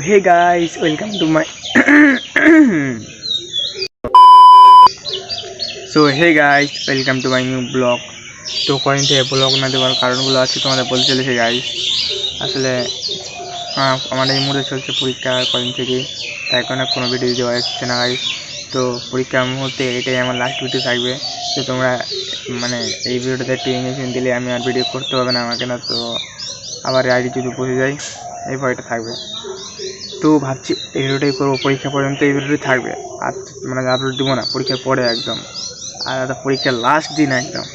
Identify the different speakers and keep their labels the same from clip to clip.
Speaker 1: hey guys, welcome to my new blog. তো coin থেকে blog না দেওয়ার কারণগুলো আছে তোমাদের বলতে চলেছে গাইস। আসলে আমার এই মুহূর্তে চলছে পরীক্ষা কয়েন থেকে, তাই কোনো ভিডিও দেওয়া যাচ্ছে না গাইস। তো পরীক্ষার মুহূর্তে এটাই আমার লাস্ট ভিডিও থাকবে। তো তোমরা এই ভিডিওটাতে একটু ইঞ্জেকশন দিলে আমি আর ভিডিও করতে হবে না আমাকে না, তো আবার আইডি যদি বসে যায় এই ভয়টা থাকবে। তো ভাবছি এই ভিডিওটাই করবো, পরীক্ষা পর্যন্ত এই ভিডিওটাই থাকবে। আর আপলোড দেবো না পরীক্ষার পরে একদম, আর পরীক্ষার লাস্ট দিন একদম।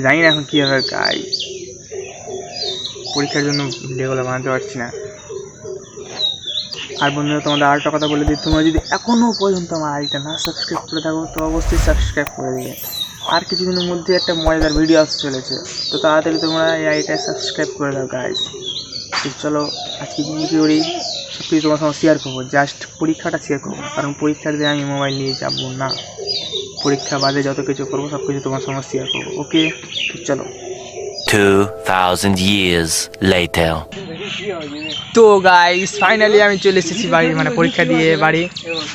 Speaker 1: জানি না এখন কী হবে গাই, পরীক্ষার জন্য ভিডিওগুলো বানাতে পারছি না। আর বন্ধুরা তোমাদের আরেকটা কথা বলে দিই, তোমরা যদি এখনও পর্যন্ত আমার আইডিটা না সাবস্ক্রাইব করে থাকো তো অবশ্যই সাবস্ক্রাইব করে দিবে। আর কিছুদিনের মধ্যে একটা মজাদার ভিডিও আসতে চলেছে, তো তাড়াতাড়ি তোমরা এই আইডিটা সাবস্ক্রাইব করে দাও গাইস। তো চলো আজকে কী করি সব কিছু তোমার সঙ্গে শেয়ার করবো, জাস্ট পরীক্ষাটা শেয়ার করবো, কারণ পরীক্ষার দিন আমি মোবাইল নিয়ে যাবো না। পরীক্ষা বাদে যত কিছু করবো সব কিছু তোমার সঙ্গে শেয়ার করবো, ওকে? তো চলো।
Speaker 2: 2000 years later.
Speaker 1: তো গাইস ফাইনালি আমি চলে এসেছি বাড়ি, পরীক্ষা দিয়ে বাড়ি।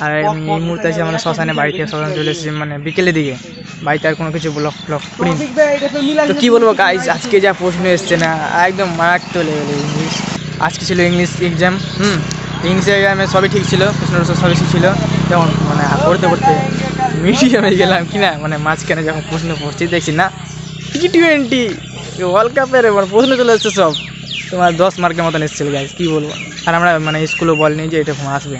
Speaker 1: আর এই মুহূর্তে আছে শ্মশানে, বাড়িতে শ্মশানে চলে এসেছি বিকেলের দিকে। বাড়িতে আর কোনো কিছু ব্লগ করিনি। তো কী বলবো গাইস, আজকে যা প্রশ্ন এসছে না একদম মারাক তোলে ইংলিশ। আজকে ছিল ইংলিশ এক্সাম। ইংলিশ এক্সামে সবই ঠিক ছিল, প্রশ্ন সবই ঠিক ছিল। যেমন পড়তে মিডিয়ামে গেলাম কি না, মাঝখানে যখন প্রশ্ন পড়ছি দেখছি না T20 ওয়ার্ল্ড কাপের প্রশ্ন চলে এসছে সব তোমার 10 মার্কের মতন এসেছিল গাইস, কী বলবো। আর আমরা স্কুলেও বলেনি যে এটা আসবে,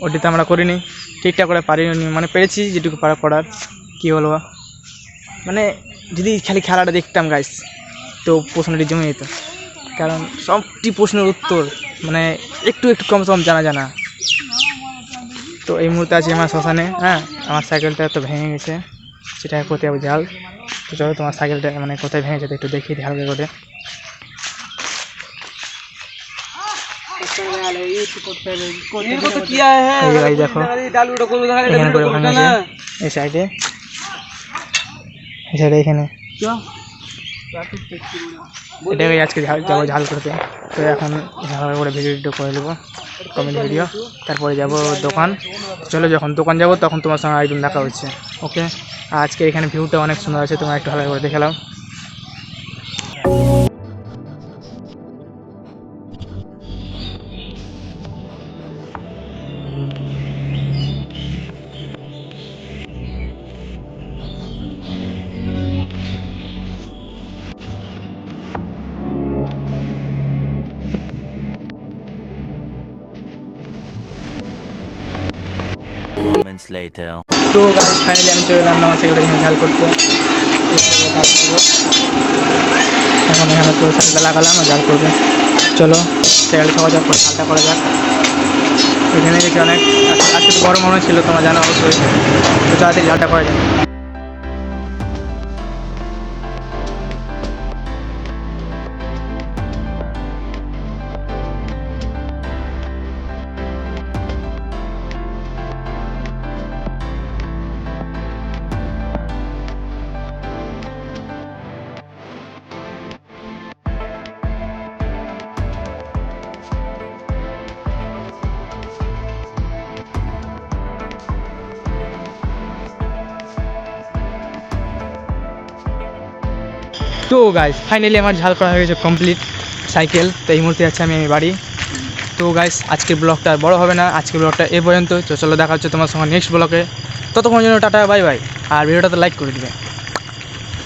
Speaker 1: ওটিতে আমরা করিনি, ঠিকঠাক করে পারিনি, পেরেছি যেটুকু পড়ার। কী বলবো, যদি খালি খেলাটা দেখতাম গাইস তো প্রশ্নটি জমে যেত, কারণ সবটি প্রশ্নের উত্তর একটু কম জানা। তো এই মুহূর্তে আছি আমার শ্মশানে। আমার সাইকেলটা তো ভেঙে গেছে, সেটা করতে হবে ঝাল। তো চলো তোমার সাইকেলটা কোথায় ভেঙে যেতে একটু দেখিয়ে দিই হালকা করে। দেখো এই সাইডে এখানে এটাকে আজকে যাবো ঝাল করতে। তো এখন ঝাল করে ভিডিও করে নেবো, কমেডি ভিডিও। তারপরে যাব দোকান। চলো যখন দোকান যাব তখন তোমার সঙ্গে একদম দেখা হচ্ছে, ওকে? আজকে এখানে ভিউটা অনেক সুন্দর আছে, তোমরা একটু হালকা করে দেখে নাও।
Speaker 2: Moments later.
Speaker 1: তো গাইস ফাইনালি আমি চলে এলাম আমার সাইকেলটা ঝাল করতে। এখন এখানে তো সাইকেলটা লাগালাম আর ঝাল করবে। চলো সাইকেল খাওয়া যাক, ঝালটা করা যাক। এখানে দেখি অনেক আজকে তো গরম মনে ছিল, তোমরা জানো অবশ্যই। তো তাড়াতাড়ি ঝালটা করা যাক। তো গাইস ফাইনালি আমার ঝাল করা হয়ে গেছে কমপ্লিট সাইকেল। তো এই মুহূর্তে আছি আমি বাড়ি। তো গাইস আজকের ব্লগটা আর বড় হবে না, আজকের ব্লগটা এ পর্যন্ত। তো চলো দেখা হচ্ছে তোমার সঙ্গে নেক্সট ব্লগে। ততক্ষণ জন্য টাটা, বাই বাই। আর ভিডিওটাতে লাইক করে দিবে।